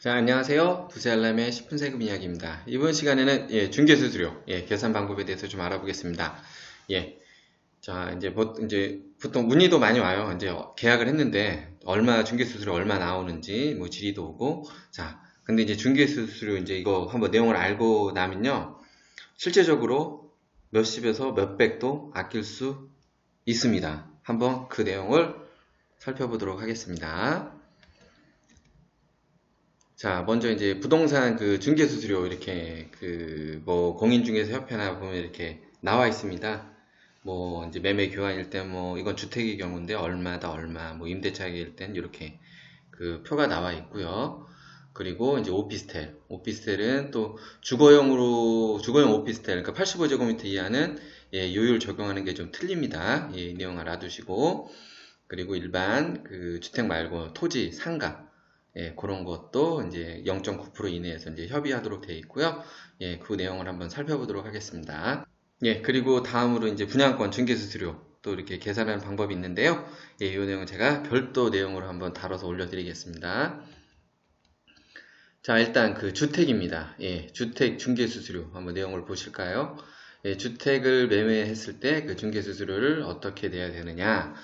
자, 안녕하세요. 부세알람의 10분 세금 이야기입니다. 이번 시간에는 중개수수료, 계산 방법에 대해서 좀 알아보겠습니다. 자, 이제 보통 문의도 많이 와요. 이제 계약을 했는데 중개수수료 얼마 나오는지 뭐 질의도 오고. 자, 근데 이제 중개수수료 이제 이거 한번 내용을 알고 나면요, 실제적으로 몇십에서 몇백도 아낄 수 있습니다. 한번 그 내용을 살펴보도록 하겠습니다. 자, 먼저 이제 부동산 그 중개수수료 이렇게 뭐 공인중개사협회나 보면 이렇게 나와 있습니다. 뭐 이제 매매 교환일 때 뭐 이건 주택의 경우인데 얼마다 얼마, 뭐 임대차익일 땐 이렇게 그 표가 나와 있고요. 그리고 이제 오피스텔은 또 주거용 오피스텔, 그러니까 85제곱미터 이하는 요율 적용하는 게 좀 틀립니다. 이 내용 알아두시고, 그리고 일반 그 주택 말고 토지, 상가, 그런 것도 이제 0.9% 이내에서 이제 협의하도록 되어 있고요. 그 내용을 한번 살펴보도록 하겠습니다. 그리고 다음으로 이제 분양권 중개수수료 또 이렇게 계산하는 방법이 있는데요. 이 내용은 제가 별도 내용으로 한번 다뤄서 올려드리겠습니다. 자, 일단 그 주택입니다. 주택 중개수수료 한번 내용을 보실까요? 주택을 매매했을 때 그 중개수수료를 어떻게 내야 되느냐.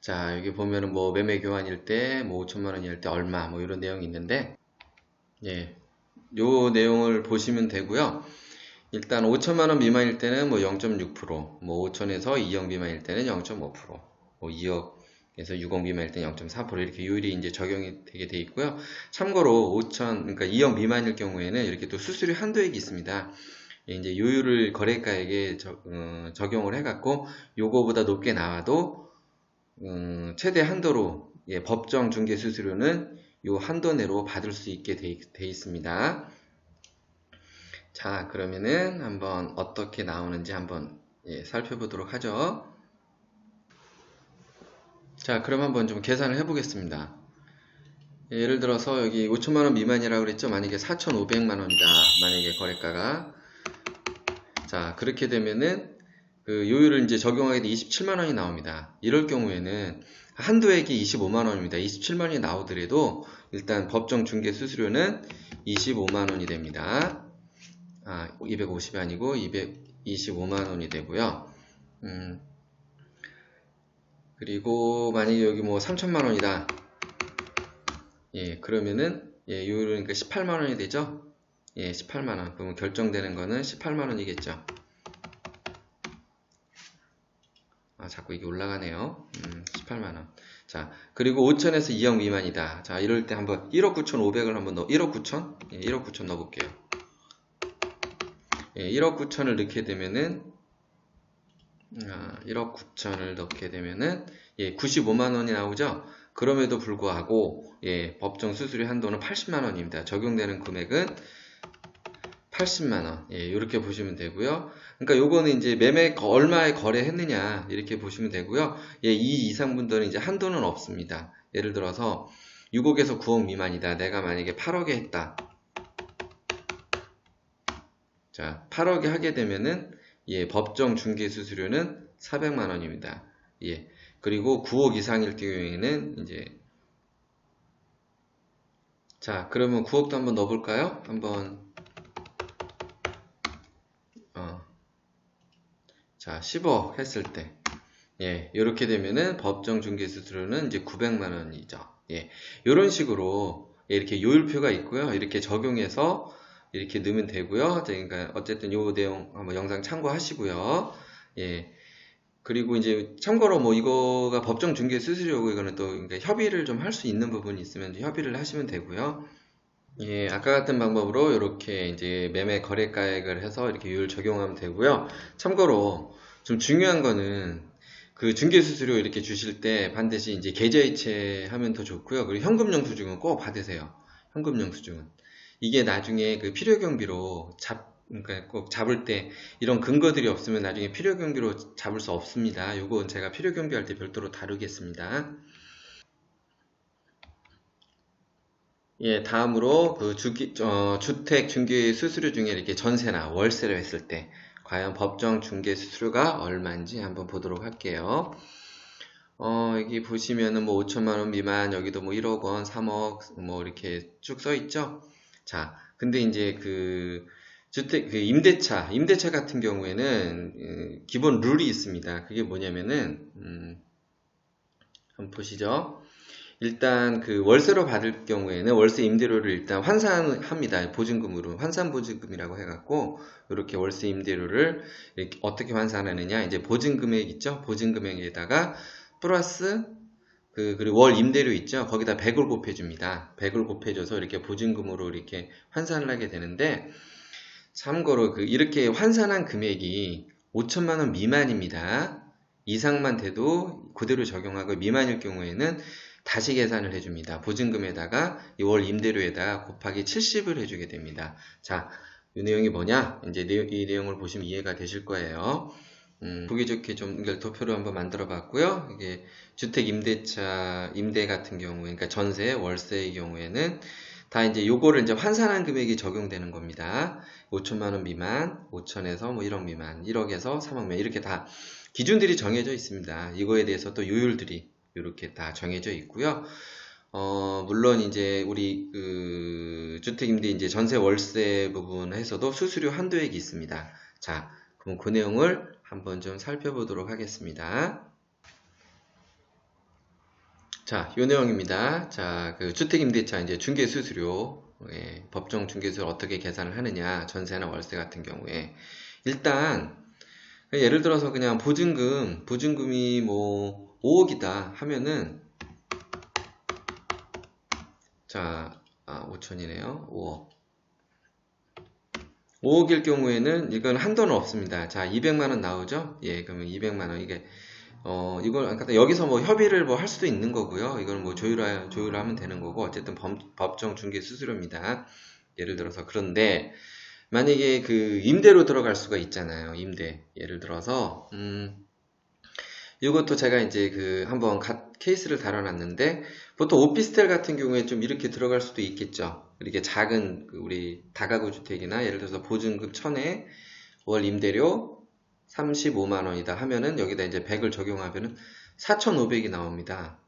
자, 여기 보면은 뭐 매매 교환일 때 뭐 5천만 원일 때 얼마 뭐 이런 내용이 있는데, 요 내용을 보시면 되고요. 일단 5천만 원 미만일 때는 뭐 0.6%, 뭐 5천에서 2억 미만일 때는 0.5%, 뭐 2억에서 6억 미만일 때는 0.4% 이렇게 요율이 이제 적용이 되게 돼 있고요. 참고로 그러니까 2억 미만일 경우에는 이렇게 또 수수료 한도액이 있습니다. 이제 요율을 거래가액에 적용을 해갖고 요거보다 높게 나와도 최대 한도로 법정 중개 수수료는 요 한도 내로 받을 수 있게 돼 있습니다. 자, 그러면은 한번 어떻게 나오는지 한번 살펴보도록 하죠. 자, 그럼 한번 좀 계산을 해보겠습니다. 예를 들어서 여기 5천만원 미만이라고 그랬죠. 만약에 4,500만원이다. 만약에 거래가가. 자, 그렇게 되면은 그 요율을 이제 적용하게 돼 27만원이 나옵니다. 이럴 경우에는 한도액이 25만원입니다. 27만원이 나오더라도 일단 법정 중개 수수료는 25만원이 됩니다. 250이 아니고 225만원이 되고요. 그리고 만약에 여기 뭐 3천만원이다. 그러면은 요율은 그러니까 18만원이 되죠. 18만원. 그러면 결정되는 거는 18만원이겠죠. 자꾸 이게 올라가네요. 18만원. 자, 그리고 5천에서 2억 미만이다. 자, 이럴 때 한번 1억 9,500을 한번 1억 9천? 1억 9천 넣어볼게요. 1억 9천을 넣게 되면은, 1억 9천을 넣게 되면은, 95만원이 나오죠? 그럼에도 불구하고, 법정 수수료 한도는 80만원입니다. 적용되는 금액은 80만원. 이렇게 보시면 되고요. 그러니까 요거는 이제 얼마에 거래했느냐, 이렇게 보시면 되고요. 이 이상 분들은 이제 한도는 없습니다. 예를 들어서 6억에서 9억 미만이다. 내가 만약에 8억에 했다. 자, 8억에 하게 되면은, 법정 중개 수수료는 400만원입니다. 그리고 9억 이상일 경우에는 이제, 자, 그러면 9억도 한번 넣어볼까요? 한번, 자, 10억 했을 때, 이렇게 되면은 법정 중개 수수료는 이제 900만원이죠. 이런 식으로 이렇게 요율표가 있고요. 이렇게 적용해서 이렇게 넣으면 되고요. 그러니까 어쨌든 요 내용 한번 영상 참고하시고요. 그리고 이제 참고로 뭐 이거가 법정 중개 수수료고 이거는 또 그러니까 협의를 좀 할 수 있는 부분이 있으면 협의를 하시면 되고요. 아까 같은 방법으로 이렇게 이제 매매 거래가액을 해서 이렇게 요율 적용하면 되고요. 참고로 좀 중요한 거는 그 중개수수료 이렇게 주실 때 반드시 이제 계좌이체 하면 더 좋고요. 그리고 현금영 수증은 꼭 받으세요. 현금영 수증은. 이게 나중에 그 필요경비로 그러니까 꼭 잡을 때 이런 근거들이 없으면 나중에 필요경비로 잡을 수 없습니다. 요건 제가 필요경비 할 때 별도로 다루겠습니다. 다음으로 그 주택 중개 수수료 중에 이렇게 전세나 월세를 했을 때 과연 법정 중개 수수료가 얼마인지 한번 보도록 할게요. 여기 보시면은 뭐 5천만 원 미만, 여기도 뭐 1억 원, 3억, 뭐 이렇게 쭉 써 있죠? 자, 근데 이제 그 임대차 같은 경우에는 기본 룰이 있습니다. 그게 뭐냐면은, 한번 보시죠. 일단 그 월세로 받을 경우에는 월세 임대료를 일단 환산합니다. 보증금으로. 환산 보증금이라고 해갖고, 이렇게 월세 임대료를 이렇게 어떻게 환산하느냐. 이제 보증금액 있죠? 보증금액에다가 플러스 그리고 월 임대료 있죠? 거기다 100을 곱해줍니다. 100을 곱해줘서 이렇게 보증금으로 이렇게 환산을 하게 되는데, 참고로 이렇게 환산한 금액이 5천만 원 미만입니다. 이상만 돼도 그대로 적용하고 미만일 경우에는 다시 계산을 해줍니다. 보증금에다가 월 임대료에다가 곱하기 70을 해주게 됩니다. 자, 이 내용이 뭐냐? 이제 이 내용을 보시면 이해가 되실 거예요. 보기 좋게 좀 이걸 도표로 한번 만들어 봤고요. 이게 주택 임대차, 임대 같은 경우에, 그러니까 전세, 월세의 경우에는 다 이제 요거를 이제 환산한 금액이 적용되는 겁니다. 5천만 원 미만, 5천에서 뭐 1억 미만, 1억에서 3억 미만, 이렇게 다 기준들이 정해져 있습니다. 이거에 대해서 또 요율들이 이렇게 다 정해져 있고요. 물론 이제 우리 주택 임대 이제 전세 월세 부분에서도 수수료 한도액이 있습니다. 자, 그럼 그 내용을 한번 좀 살펴보도록 하겠습니다. 자, 요 내용입니다. 자, 주택임대차 이제 중개수수료, 법정 중개수를 어떻게 계산을 하느냐, 전세나 월세 같은 경우에. 일단, 예를 들어서 그냥 보증금이 뭐 5억이다 하면은, 자, 5천이네요. 5억. 5억일 경우에는 이건 한도는 없습니다. 자, 200만원 나오죠? 예, 그러면 200만원. 이게, 이걸, 아까 여기서 뭐 협의를 뭐 할 수도 있는 거고요. 이걸 뭐 조율하면 되는 거고, 어쨌든 법정 중개 수수료입니다. 예를 들어서, 그런데, 만약에 임대로 들어갈 수가 있잖아요. 임대. 예를 들어서, 이것도 제가 이제 한번 케이스를 다뤄놨는데, 보통 오피스텔 같은 경우에 좀 이렇게 들어갈 수도 있겠죠. 이렇게 작은 우리 다가구 주택이나 예를 들어서 보증금 1000에 월 임대료 35만 원이다 하면은 여기다 이제 100을 적용하면은 4,500이 나옵니다.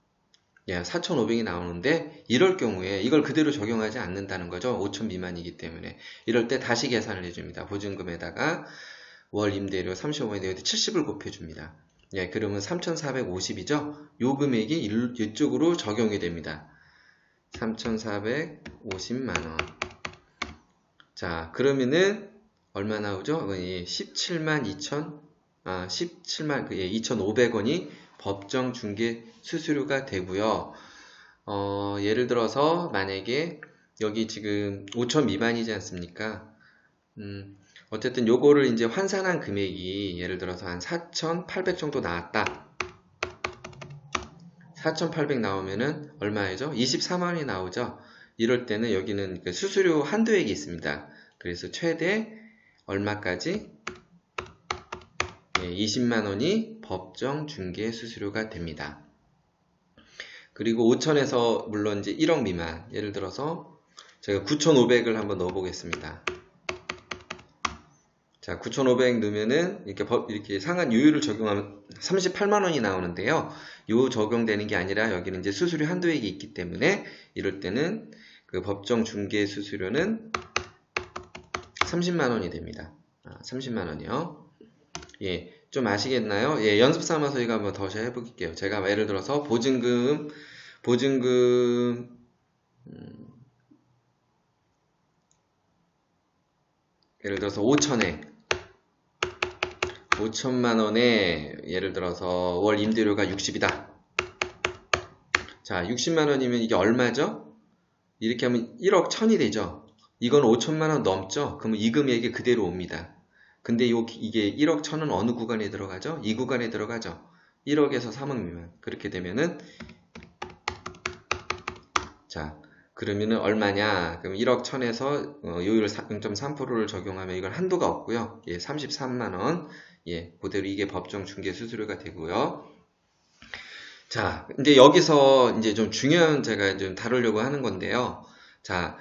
예, 4,500이 나오는데 이럴 경우에 이걸 그대로 적용하지 않는다는 거죠. 5천 미만이기 때문에. 이럴 때 다시 계산을 해줍니다. 보증금에다가 월 임대료 35만원에 70을 곱해줍니다. 예, 그러면 3,450이죠? 요 금액이 이쪽으로 적용이 됩니다. 3,450만원. 자, 그러면은 얼마 나오죠? 17만 2,500원이 법정 중개 수수료가 되고요. 예를 들어서 만약에 여기 지금 5천 미만이지 않습니까? 어쨌든 요거를 이제 환산한 금액이 예를 들어서 한 4,800 정도 나왔다. 4,800 나오면은 얼마이죠? 24만원이 나오죠? 이럴 때는 여기는 수수료 한도액이 있습니다. 그래서 최대 얼마까지? 20만원이 법정 중개 수수료가 됩니다. 그리고 5천에서 물론 이제 1억 미만, 예를 들어서 제가 9,500을 한번 넣어 보겠습니다. 자, 9,500 넣으면은 이렇게 상한 요율을 적용하면 38만원이 나오는데요. 요 적용되는 게 아니라 여기는 이제 수수료 한도액이 있기 때문에 이럴 때는 법정 중개 수수료는 30만원이 됩니다. 30만원이요. 예, 좀 아시겠나요? 예, 연습 삼아서 이거 한번 더 해볼게요. 제가 예를 들어서 보증금, 예를 들어서 5천만원에 예를 들어서 월 임대료가 60이다. 자, 60만원이면 이게 얼마죠? 이렇게 하면 1억 1000이 되죠? 이건 5천만원 넘죠? 그러면 이 금액이 그대로 옵니다. 근데 이게 1억 1000은 어느 구간에 들어가죠? 이 구간에 들어가죠? 1억에서 3억 미만. 그렇게 되면은, 자, 그러면은 얼마냐? 그럼 1억 1000에서 요율 0.3%를 적용하면 이건 한도가 없고요. 예, 33만원. 예, 그대로 이게 법정 중개 수수료가 되고요. 자, 이제 여기서 이제 좀 중요한 제가 좀 다루려고 하는 건데요. 자,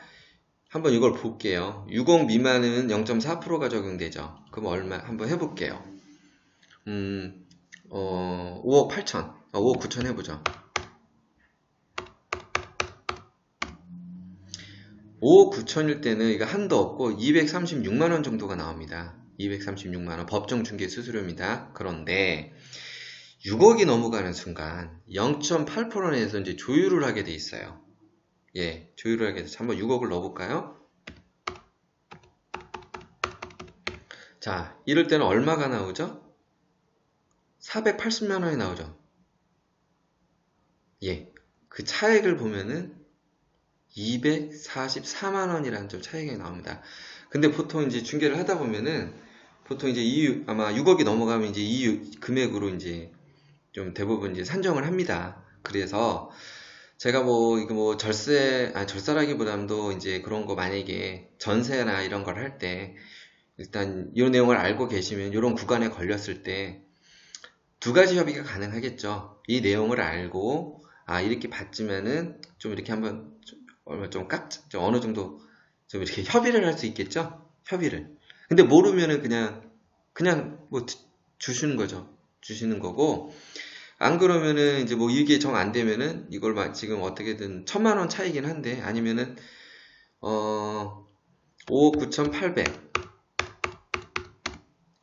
한번 이걸 볼게요. 60 미만은 0.4%가 적용되죠. 그럼 얼마, 한번 해볼게요. 5억 8천. 5억 9천 해보죠. 5억 9천일 때는 이거 한도 없고 236만원 정도가 나옵니다. 236만원 법정 중개 수수료입니다. 그런데 6억이 넘어가는 순간 0.8%에서 이제 조율을 하게 돼 있어요. 예, 조율을 하게 돼서 한번 6억을 넣어볼까요? 자, 이럴 때는 얼마가 나오죠? 480만원이 나오죠. 예, 그 차액을 보면은 244만원이라는 좀 차이가 나옵니다. 근데 보통 이제 중개를 하다 보면은 보통 이제 아마 6억이 넘어가면 이제 이 금액으로 이제 좀 대부분 이제 산정을 합니다. 그래서 제가 뭐 이거 뭐 절세라기보다도 이제 그런 거 만약에 전세나 이런 걸 할 때 일단 이 내용을 알고 계시면 이런 구간에 걸렸을 때 두 가지 협의가 가능하겠죠. 이 내용을 알고 이렇게 받지면은 좀 이렇게 한번 좀 어느 정도 좀 이렇게 협의를 할 수 있겠죠? 협의를. 근데 모르면은 그냥 뭐 주시는 거죠. 주시는 거고, 안 그러면은 이제 뭐 이게 정 안 되면은 이걸 지금 어떻게든 1,000만원 차이긴 한데, 아니면은, 5억 9,800.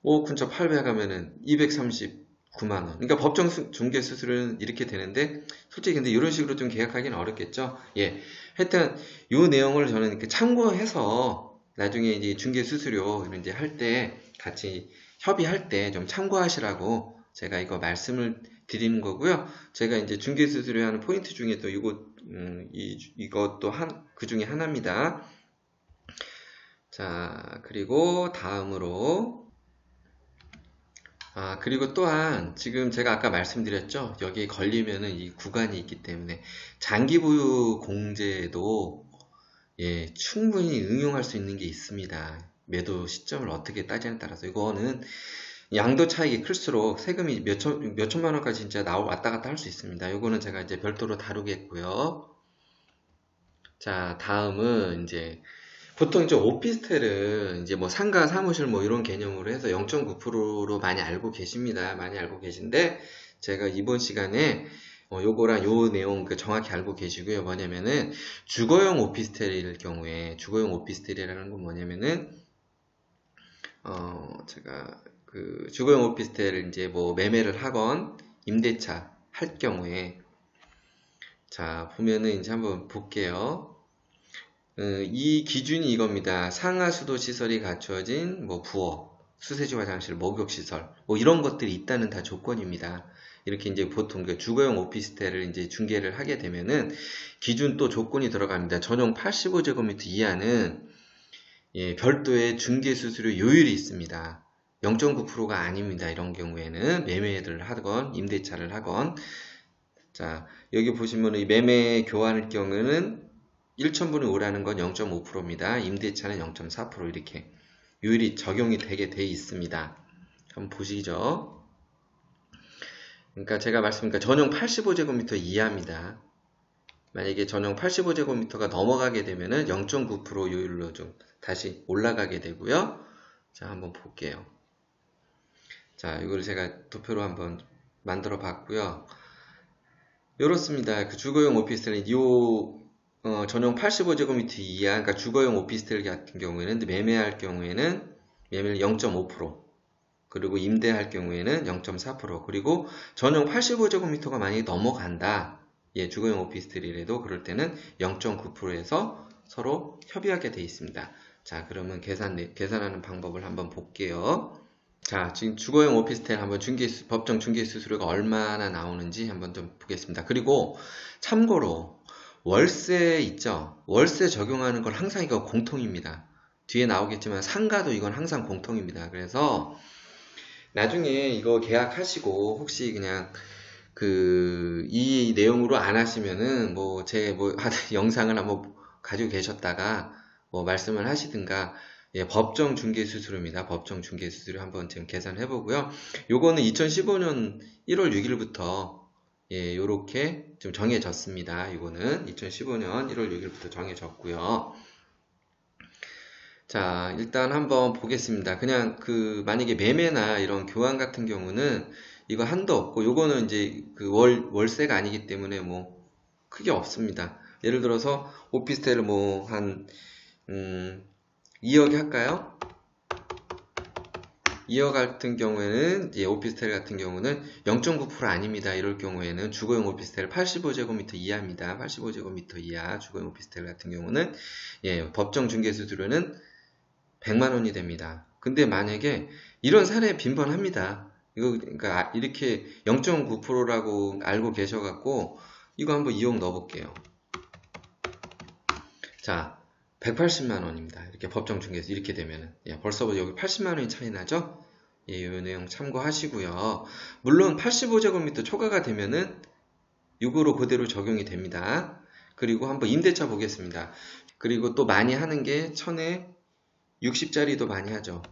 5억 9,800 하면은 239만원. 그러니까 법정 중개 수수료는 이렇게 되는데, 솔직히 근데 이런 식으로 좀 계약하기는 어렵겠죠? 예. 하여튼, 요 내용을 저는 이렇게 참고해서, 나중에 이제 중개 수수료 이제 할 때, 같이 협의할 때 좀 참고하시라고 제가 이거 말씀을 드리는 거고요. 제가 이제 중개 수수료 하는 포인트 중에 또 이것도 그 중에 하나입니다. 자, 그리고 다음으로, 그리고 또한 지금 제가 아까 말씀드렸죠. 여기에 걸리면은 이 구간이 있기 때문에 장기 보유 공제도 예, 충분히 응용할 수 있는 게 있습니다. 매도 시점을 어떻게 따지냐에 따라서 이거는 양도 차익이 클수록 세금이 몇천만 원까지 진짜 왔다 갔다 할 수 있습니다. 이거는 제가 이제 별도로 다루겠고요. 자, 다음은 이제 보통 이제 오피스텔은 이제 뭐 상가, 사무실 뭐 이런 개념으로 해서 0.9%로 많이 알고 계십니다. 많이 알고 계신데 제가 이번 시간에 요거랑 요 내용 정확히 알고 계시고요. 뭐냐면은 주거용 오피스텔일 경우에 주거용 오피스텔이라는 건 뭐냐면은 제가 그 주거용 오피스텔을 이제 뭐 매매를 하건 임대차 할 경우에 자 보면은 이제 한번 볼게요. 이 기준이 이겁니다. 상하수도 시설이 갖추어진 뭐 부엌, 수세지 화장실, 목욕 시설 뭐 이런 것들이 있다는 다 조건입니다. 이렇게 이제 보통 그 주거용 오피스텔을 이제 중개를 하게 되면은 기준 또 조건이 들어갑니다. 전용 85제곱미터 이하는 예, 별도의 중개 수수료 요율이 있습니다. 0.9%가 아닙니다. 이런 경우에는 매매를 하건 임대차를 하건 자 여기 보시면 이 매매 교환할 경우는 1천분의 5라는 건 0.5%입니다. 임대차는 0.4% 이렇게 요율이 적용이 되게 돼 있습니다. 한번 보시죠. 그러니까 제가 말씀드린 전용 85제곱미터 이하입니다. 만약에 전용 85제곱미터가 넘어가게 되면은 0.9% 요율로 좀 다시 올라가게 되고요. 자, 한번 볼게요. 자, 이거를 제가 도표로 한번 만들어 봤고요. 이렇습니다. 그 주거용 오피스텔은 전용 85제곱미터 이하, 그러니까 주거용 오피스텔 같은 경우에는 매매할 경우에는 매매를 0.5%, 그리고 임대할 경우에는 0.4%, 그리고 전용 85제곱미터가 만약에 넘어간다. 예, 주거용 오피스텔이라도 그럴 때는 0.9%에서 서로 협의하게 되어 있습니다. 자, 그러면 계산하는 방법을 한번 볼게요. 자, 지금 주거용 오피스텔 한번 법정 중개 수수료가 얼마나 나오는지 한번 좀 보겠습니다. 그리고 참고로 월세 있죠? 월세 적용하는 걸 항상 이거 공통입니다. 뒤에 나오겠지만 상가도 이건 항상 공통입니다. 그래서 나중에 이거 계약하시고 혹시 그냥 이 내용으로 안 하시면은 영상을 한번 가지고 계셨다가 뭐 말씀을 하시든가 예, 법정 중개 수수료입니다. 법정 중개 수수료 한번 지금 계산해 보고요. 요거는 2015년 1월 6일부터 예, 요렇게 좀 정해졌습니다. 이거는 2015년 1월 6일부터 정해졌고요. 자, 일단 한번 보겠습니다. 그냥 만약에 매매나 이런 교환 같은 경우는 이거 한도 없고, 요거는 이제 그 월세가 아니기 때문에 뭐 크게 없습니다. 예를 들어서 오피스텔을 뭐 한 2억에 할까요? 2억 같은 경우에는 이제 오피스텔 같은 경우는 0.9% 아닙니다. 이럴 경우에는 주거용 오피스텔 85제곱미터 이하입니다. 85제곱미터 이하 주거용 오피스텔 같은 경우는 법정 중개 수수료는 100만 원이 됩니다. 근데 만약에 이런 사례 빈번합니다. 이거 그러니까 이렇게 0.9%라고 알고 계셔갖고 이거 한번 2억 넣어볼게요. 자, 180만 원입니다. 이렇게 법정 중개에서 이렇게 되면은 벌써 여기 80만 원이 차이 나죠? 이 내용 참고하시고요. 물론 85제곱미터 초과가 되면은 이거로 그대로 적용이 됩니다. 그리고 한번 임대차 보겠습니다. 그리고 또 많이 하는 게 1000에 60짜리도 많이 하죠.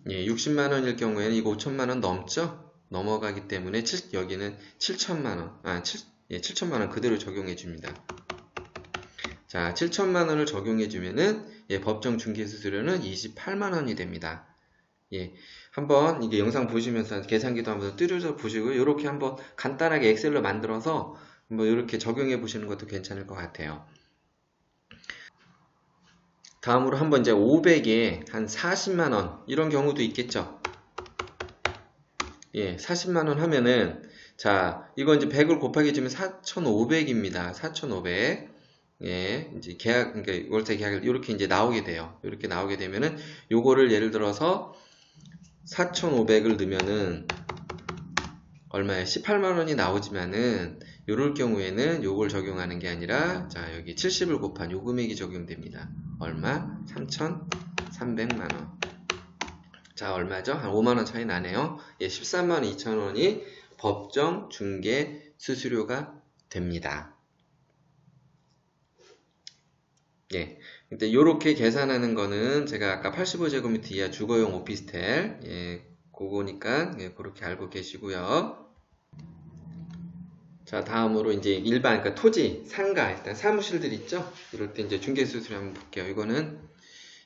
60만 원일 경우에는 이거 5천만 원 넘죠? 넘어가기 때문에 여기는 7천만 원, 7천만 원 그대로 적용해 줍니다. 자, 7천만 원을 적용해 주면은 법정 중개 수수료는 28만 원이 됩니다. 한번 이게 영상 보시면서 계산기도 한번 뚫어서 보시고 이렇게 한번 간단하게 엑셀로 만들어서 뭐 이렇게 적용해 보시는 것도 괜찮을 것 같아요. 다음으로 한번 이제 500에 한 40만 원 이런 경우도 있겠죠. 40만 원 하면은 자, 이거 이제 100을 곱하기 주면 4,500입니다. 4,500. 이제 그러니까 월세 계약을 이렇게 이제 나오게 돼요. 이렇게 나오게 되면은 요거를 예를 들어서 4,500을 넣으면은 얼마에 18만 원이 나오지만은 요럴 경우에는 요걸 적용하는 게 아니라 자, 여기 70을 곱한 요 금액이 적용됩니다. 얼마? 3,300만 원. 자, 얼마죠? 한 5만 원 차이 나네요. 13만 2천 원이 법정 중개 수수료가 됩니다. 근데 요렇게 계산하는 거는 제가 아까 85제곱미터 이하 주거용 오피스텔 그거니까 그렇게 알고 계시고요. 자, 다음으로 이제 일반 그러니까 토지, 상가, 일단 사무실들 있죠? 이럴 때 이제 중개 수수료 한번 볼게요.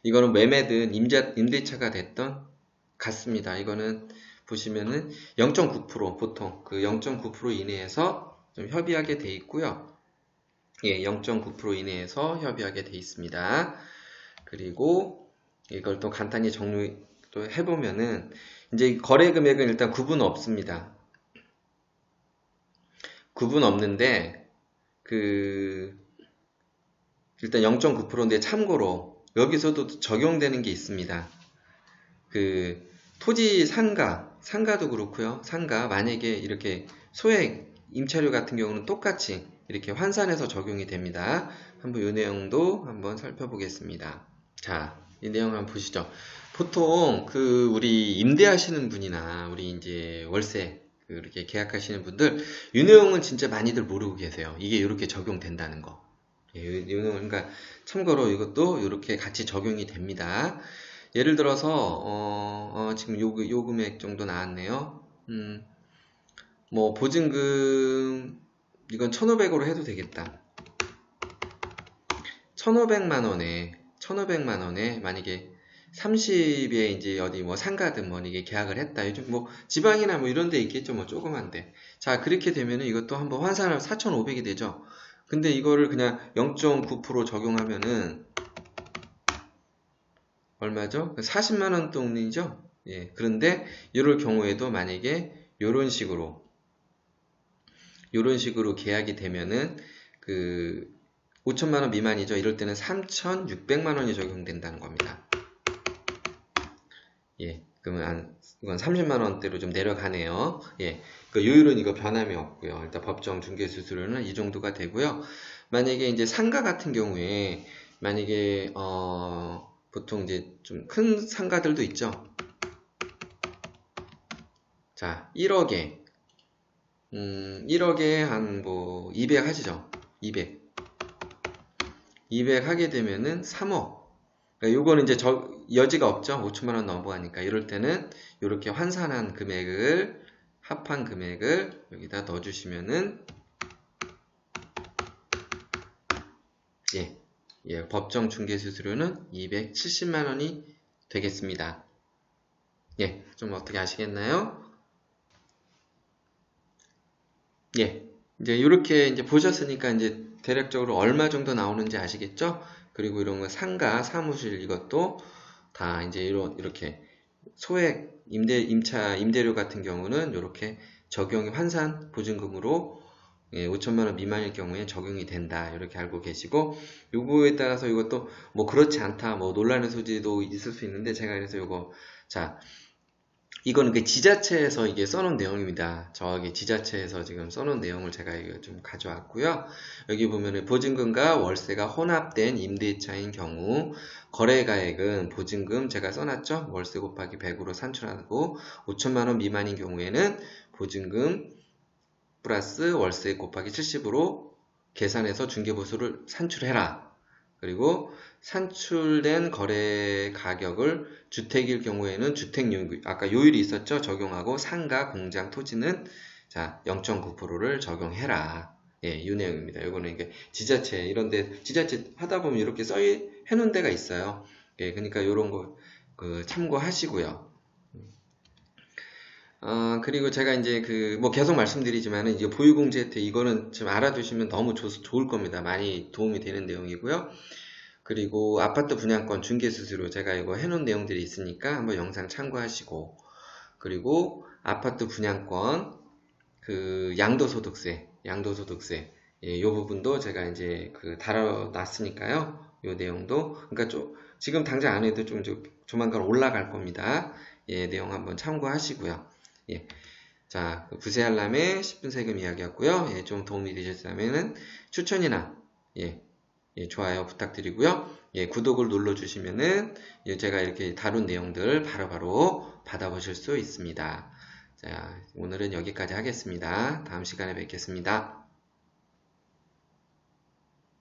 이거는 매매든 임대차가 됐던 같습니다. 이거는 보시면은 0.9% 보통 그 0.9% 이내에서 좀 협의하게 돼 있고요. 0.9% 이내에서 협의하게 돼 있습니다. 그리고 이걸 또 간단히 정리 또 해보면은 이제 거래 금액은 일단 구분 없습니다. 구분 없는데 일단 0.9%인데 참고로 여기서도 적용되는 게 있습니다. 토지 상가도 그렇고요. 상가 만약에 이렇게 소액 임차료 같은 경우는 똑같이 이렇게 환산해서 적용이 됩니다. 한번 이 내용도 한번 살펴보겠습니다. 자, 이 내용 한번 보시죠. 보통 우리 임대하시는 분이나 우리 이제 월세 이렇게 계약하시는 분들 이 내용은 진짜 많이들 모르고 계세요. 이게 이렇게 적용된다는 거. 그러니까 참고로 이것도 이렇게 같이 적용이 됩니다. 예를 들어서 지금 요 금액 정도 나왔네요. 뭐 보증금 이건 1,500으로 해도 되겠다. 1,500만 원에 만약에 30에 이제 어디 뭐 상가든 뭐 이게 계약을 했다. 요즘 뭐 지방이나 뭐 이런 데 있겠죠. 뭐 조그만데. 자, 그렇게 되면은 이것도 한번 환산하면 4,500이 되죠. 근데 이거를 그냥 0.9% 적용하면은 얼마죠? 40만 원 돈이죠? 그런데 이럴 경우에도 만약에 요런 식으로 계약이 되면은 5천만 원 미만이죠. 이럴 때는 3,600만 원이 적용된다는 겁니다. 그러면 이건 30만 원대로 좀 내려가네요. 그 요율은 이거 변함이 없고요. 일단 법정 중개 수수료는 이 정도가 되고요. 만약에 이제 상가 같은 경우에 만약에 보통 이제 좀 큰 상가들도 있죠. 자, 1억에 한 뭐 200 하시죠. 200 하게 되면은 3억. 그러니까 요거는 이제 여지가 없죠. 5천만 원 넘어가니까 이럴 때는 이렇게 환산한 금액을 합한 금액을 여기다 넣어주시면은 법정 중개 수수료는 270만 원이 되겠습니다. 예, 좀 어떻게 아시겠나요? 예, 이제 이렇게 이제 보셨으니까 이제 대략적으로 얼마 정도 나오는지 아시겠죠? 그리고 이런 거 상가, 사무실 이것도 다 이제 이렇게 소액 임차 임대료 같은 경우는 이렇게 적용이 환산 보증금으로 5천만 원 미만일 경우에 적용이 된다. 이렇게 알고 계시고 요거에 따라서 이것도 뭐 그렇지 않다. 뭐 논란의 소지도 있을 수 있는데 제가 그래서 요거 자 이거는 그 지자체에서 이게 써놓은 내용입니다. 저기 지자체에서 지금 써놓은 내용을 제가 이거 좀 가져왔고요. 여기 보면은 보증금과 월세가 혼합된 임대차인 경우 거래가액은 보증금 제가 써놨죠? 월세 곱하기 100으로 산출하고 5천만 원 미만인 경우에는 보증금 플러스 월세 곱하기 70으로 계산해서 중개보수를 산출해라. 그리고 산출된 거래 가격을 주택일 경우에는 주택요율, 아까 요율이 있었죠? 적용하고 상가, 공장, 토지는 자 0.9%를 적용해라. 예, 이 내용입니다. 이거는 이게 지자체 이런데 지자체 하다 보면 이렇게 해놓은 데가 있어요. 예, 그러니까 이런 거 참고하시고요. 그리고 제가 이제 뭐 계속 말씀드리지만은 이제 보유공제 혜택 이거는 좀 알아두시면 너무 좋을 겁니다. 많이 도움이 되는 내용이고요. 그리고 아파트 분양권 중개수수료 제가 이거 해놓은 내용들이 있으니까 한번 영상 참고하시고 그리고 아파트 분양권 양도소득세 예, 요 부분도 제가 이제 다뤄놨으니까요. 요 내용도 그러니까 지금 당장 안 해도 좀 조만간 올라갈 겁니다. 예, 내용 한번 참고하시고요. 예. 자, 부세알람의 10분 세금 이야기였고요. 예, 좀 도움이 되셨다면은 추천이나 좋아요 부탁드리고요. 예, 구독을 눌러주시면은 제가 이렇게 다룬 내용들 바로바로 받아보실 수 있습니다. 자, 오늘은 여기까지 하겠습니다. 다음 시간에 뵙겠습니다.